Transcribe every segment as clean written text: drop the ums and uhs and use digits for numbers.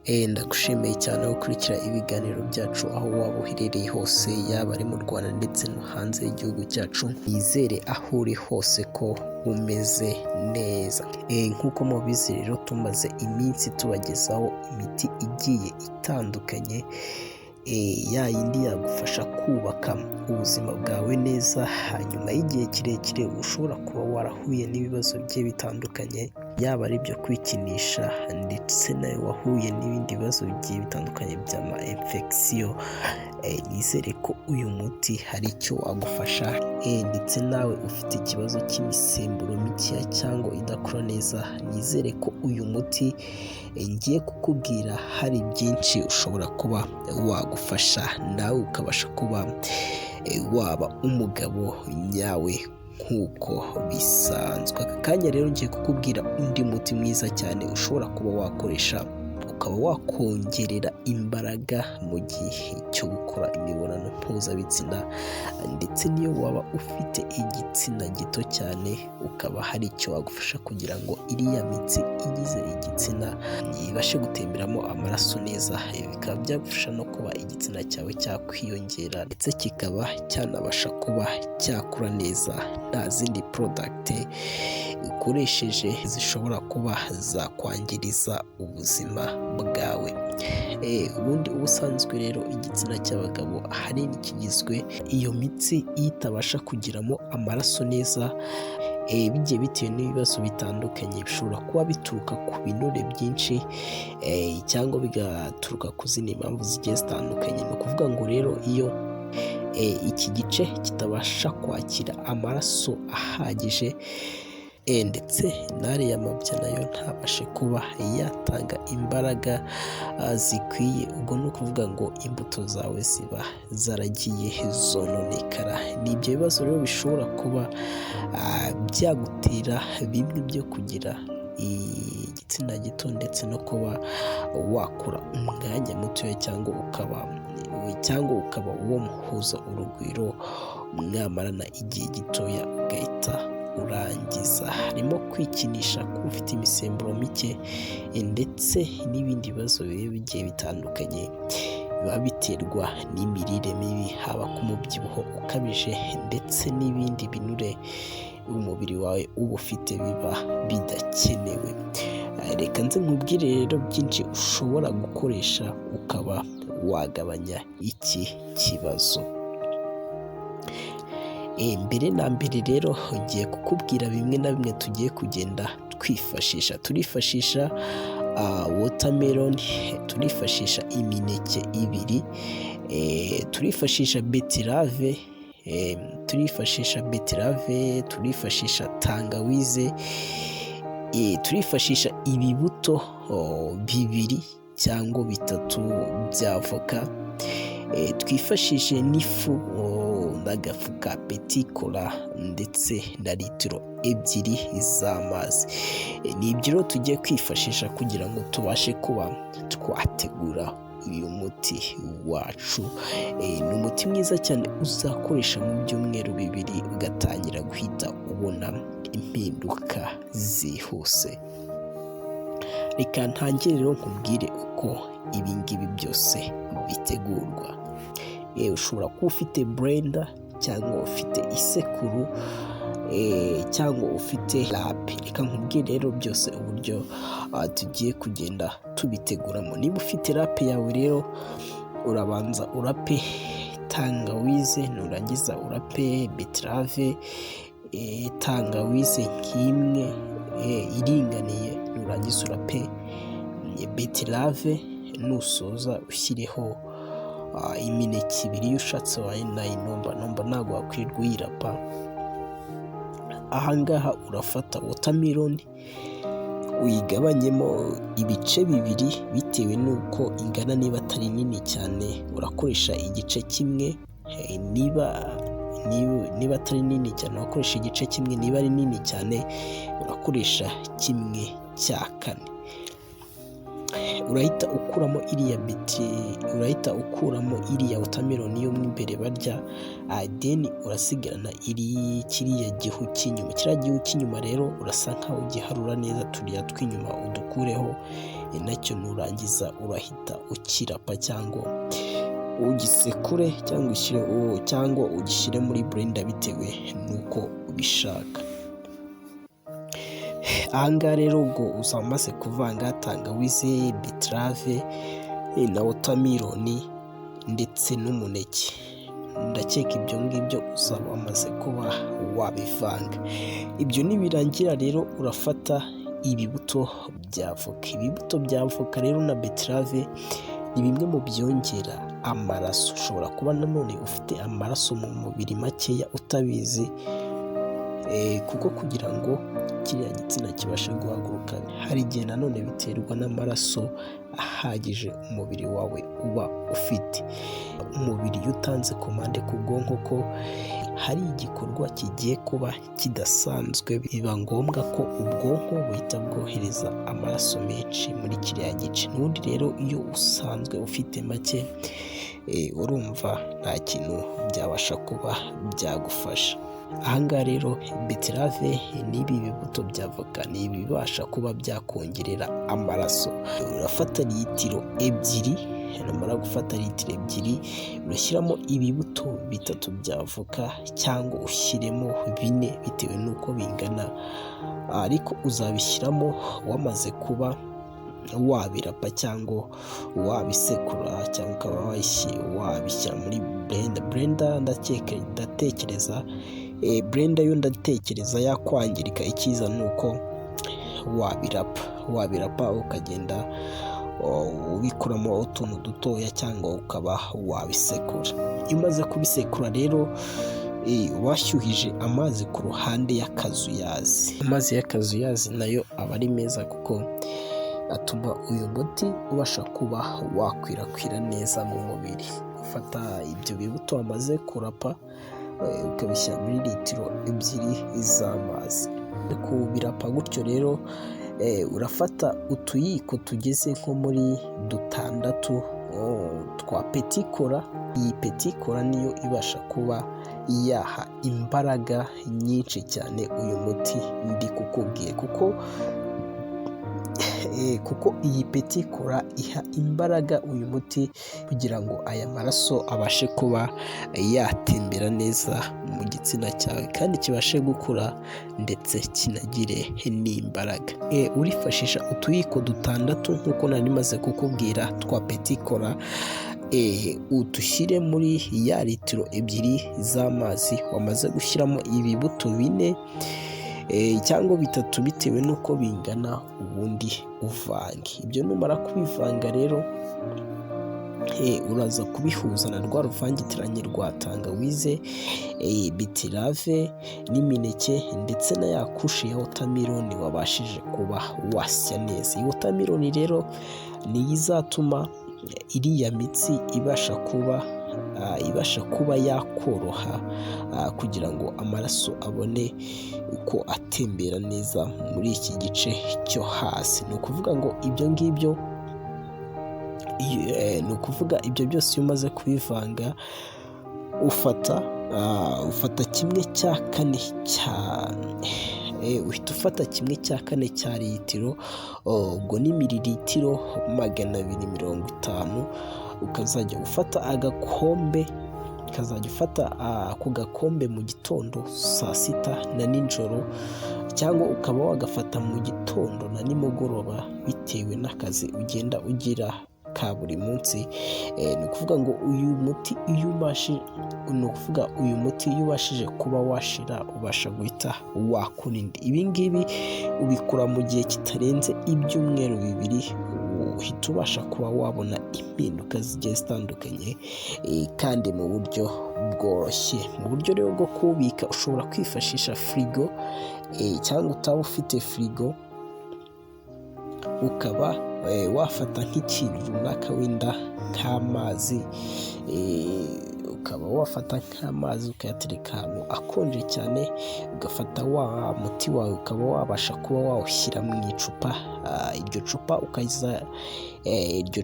Ndagushimiye cyane gukurikira ibiganiro byacu aho waba uherereye hose, yaba ari mu Rwanda ndetse no hanze y'igihugu cyacu. Nizere aho uri hose ko umeze neza. Nk'uko mubizi rero, tumaze iminsi tubagezaho imiti igiye itandukanye, ya yindi yagufasha kubaka ubuzima bwawe neza, hanyuma y'igihe kirekire ushobora kuba warahuye n'ibibazo bigiye bitandukanye, yaba ari ibyo kwikinisha ndetse nawe wahuye n'ibindi bibazo bigiye bitandukanye by'ama infection. Nizere ko uyu muti hari icyo wagufasha, ndetse nawe ufite ikibazo cy'imisemburo mikeya cyangwa idakora neza, nizere ko uyu muti ngiye kukubwira hari byinshi ushobora kuba wagufasha, nawe ukabasha kuba waba umugabo nyawe nk'uko bisanzwe. Aka kanya rero ngiye kukubwira undi muti mwiza cyane ushobora kuba wakoresha ukaba wakongerera imbaraga mu gihe cyo gukora imibonano mpuzabitsina, ndetse niyo waba ufite igitsina gito cyane, ukaba hari icyo wagufasha kugira ngo iriya mitsi igize igitsina ibashe gutemberamo amaraso neza, bikaba byagufasha no kuba igitsina cyawe cyakwiyongera, ndetse kikaba cyanabasha kuba cyakura neza nta zindi product ukoresheje zishobora kuba zakwangiriza ubuzima bwawe. Ubundi ubusanzwe rero igitsina cy'abagabo ahanini kigizwe iyo mitsi itabasha kugiramo amaraso neza, bigiye bitewe n'ibibazo bitandukanye. Bishobora kuba bituruka ku binure byinshi, cyangwa bigaturuka ku zindi mpamvu zigiye zitandukanye. Ni ukuvuga ngo rero iyo iki gice kitabasha kwakira amaraso ahagije, ndetse n'ariya mabya nayo ntabashe kuba yatanga imbaraga zikwiye, ubwo ni ukuvuga ngo imbuto zawe ziba zaragiye zononekara. Ni ibyo bibazo rero bishobora kuba byagutera bimwe byo kugira igitsina gito, ndetse no kuba wakura umwanya mutoya, cyangwa ukaba uwo muhuza urugwiro mwamarana igihe gitoya ugahita urangiza. Harimo kwikinisha, kuba ufite imisemburo mike, ndetse n'ibindi bibazo bigiye bitandukanye biba biterwa n'imirire mibi, haba ku mubyibuho ukabije ndetse n'ibindi binure umubiri wawe uba ufite biba bidakenewe. Reka nze nkubwire rero byinshi ushobora gukoresha ukaba wagabanya iki kibazo. Mbere na mbere rero ngiye kukubwira bimwe na bimwe tugiye kugenda twifashisha. Turifashisha watermelon, turifashisha imineke ibiri, turifashisha beterave, turifashisha tangawize, turifashisha ibibuto bibiri cyangwa bitatu by'avoka, twifashishe n'ifu n'agafu ka petit cola, ndetse na litiro 2 z'amazi. Ni ibyo rero tugiye kwifashisha kugira ngo tubashe kuba twategura uyu muti wacu. Ni umuti mwiza cyane uzakoresha mu byumweru 2 ugatangira guhita ubona impinduka zihuse. Reka ntangire rero nkubwire uko ibi ngibi byose bitegurwa. Ushobora kuba ufite blender, cyangwa ufite isekuru, cyangwa ufite lape. Reka nkubwire rero byose uburyo tugiye kugenda tubiteguramo. Niba ufite lape yawe rero, urabanza urape tangawize, nurangiza urape beterave, tangawize nk'imwe iringaniye, nurangiza urape beterave, nusoza ushyireho imineke ibiri. Iyo ushatse wayinomba ntabwo wakwirirwa uyirapa. Ahangaha urafata watermelon uyigabanyemo ibice 2 bitewe n'uko ingana. Niba atari nini cyane urakoresha igice kimwe, niba atari nini cyane urakoresha igice kimwe, niba ari nini cyane urakoresha 1/4. urahita ukuramo iriya watermelon yo mo imbere barya, then urasigarana kiriya gihu cy'inyuma. Kiriya gihu cy'inyuma rero urasa nkaho ugiharura neza, turiya tw'inyuma udukureho, nacyo nurangiza urahita ukirapa cyangwa ugisekure cyangwa ugishyire muri blender bitewe nuko ubishaka. Ahangaha rero ubwo uzaba umaze kuvanga tangawizi, beterave na watermelon ndetse n'umuneke. Ndakeka ibyo ngibyo uzaba wamaze kuba wabivanga. Ibyo nibirangira rero urafata ibibuto bya avoka. Ibibuto bya avoka rero na beterave ni bimwe mu byongera amaraso. Ushobora kuba nanone ufite amaraso mu mubiri makeya utabizi, kuko kugira ngo kiriya gitsina kibashe guhaguruka hari igihe nanone biterwa n'amaraso ahagije umubiri wawe uba ufite. Umubiri iyo utanze komande ku bwonko ko hari igikorwa kigiye kuba kidasanzwe, biba ngombwa ko ubwonko buhita bwohereza amaraso menshi muri kiriya gice. N'ubundi rero iyo usanzwe ufite make, urumva nta kintu byabasha kuba byagufasha. Ahangaha rero beterave n'ibi bibuto bya avoka ni ibibasha kuba byakongerera amaraso. Urafata litiro ebyiri, numara gufata litiro ebyiri urashyiramo ibibuto 3 bya avoka cyangwa ushyiremo 4 bitewe n'uko bingana, ariko uzabishyiramo wamaze kuba wabirapa cyangwa wabisekura, cyangwa ukaba wabishyira muri blender. Ndatekereza blender yo yakwangirika. Ikiza nuko wabirapa ukagenda ubikuramo utuntu dutoya cyangwa ukaba wabisekura. Iyo umaze kubisekura rero washyuhije amazi ku ruhande y'akazuyazi. Amazi y'akazuyazi nayo aba ari meza kuko atuma uyu muti ubasha kuba wakwirakwira neza mu mubiri. Ufata ibyo bibuto wamaze kurapa ukabishyira muri litiro 2 z'amazi. Kubirapa gutyo rero urafata utuyiko tugeze nko muri 6 twa petikora. Iyi petikora niyo ibasha kuba yaha imbaraga nyinshi cyane uyu muti ndi kukubwiye, kuko iyi petikora iha imbaraga uyu muti kugira ngo aya maraso abashe kuba yatembera neza mu gitsina cyawe kandi kibashe gukura ndetse kinagire n'imbaraga. Urifashisha utuyiko 6 nk'uko nari maze kukubwira twa petikora, udushyire muri ya litiro 2 z'amazi wamaze gushyiramo ibibuto 4 cyangwa 3 bitewe n'uko bingana, ubundi uvange. Ibyo numara kubivanga rero uraza kubihuza na rwa ruvangitiranye rwa tangawize, beterave n'imineke ndetse na ya kushe ya watermelon wabashije kuba wasya neza. Iyi watermelon rero niyo izatuma iriya mitsi ibasha kuba yakoroha, kugira ngo amaraso abone uko atembera neza muri iki gice cyo hasi. Ni ukuvuga ngo ibyo byose iyo umaze kubivanga ufata 1/4 cya litiro, ubwo ni mililitiro 250. Ukazajya ufata agakombe, ako gakombe mu gitondo, saa sita na nijoro, cyangwa ukaba wagafata mu gitondo na nimugoroba bitewe n'akazi ugenda ugira ka buri munsi. Ni ukuvuga ngo uyu muti iyo ubashije kuba washira ubasha guhita wakurinda. Ibi ngibi ubikora mu gihe kitarenze ibyumweru 2, uhita ubasha kuba wabona impinduka zigiye zitandukanye kandi mu buryo bworoshye. Mu buryo rero bwo kubika ushobora kwifashisha firigo, cyangwa utaba ufite firigo ukaba wafata nk'ikintu runaka wenda nk'amazi, ukaba wafata nk'amazi ukayatereka ahantu akonje cyane, ugafata wa muti wawe ukaba wabasha kuba wawushyira mu icupa, iryo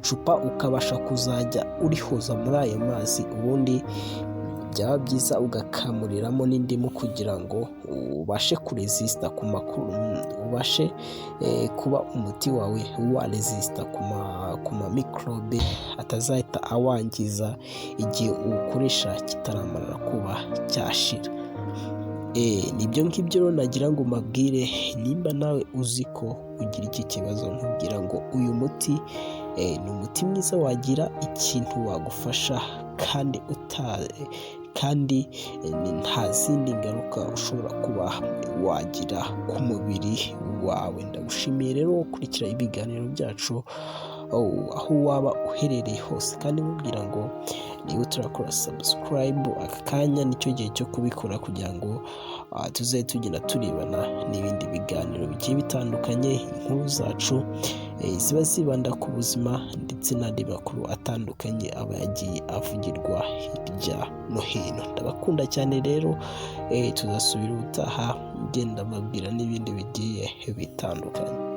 cupa ukabasha kuzajya urihoza muri ayo mazi, ubundi byaba byiza ugakamuriramo n'indimu kugira ngo ubashe kuresisita ku makuru, ubashe kuba umuti wawe waresisita ku ma mikorobe atazahita awangiza igihe uwukoresha kitaramara kuba cyashira. Nibyo ngibyo rero nagira ngo mbabwire, nimba nawe uzi ko ugira iki kibazo, nkubwira ngo uyu muti ni umuti mwiza wagira ikintu wagufasha kandi nta zindi ngaruka ushobora kuba wagira ku mubiri wawe. Ndagushimiye rero gukurikira ibiganiro byacu aho waba uherereye hose, kandi nkubwira ngo niba utarakora subscribe, aka kanya nicyo gihe cyo kubikora kugira ngo tuzajye tugenda turebana n'ibindi biganiro bigiye bitandukanye. Inkuru zacu ziba zibanda ku buzima ndetse n'andi makuru atandukanye aba yagiye avugirwa hirya no hino. Ndabakunda cyane rero, tuzasubira ubutaha ngenda mbabwira n'ibindi bigiye bitandukanye.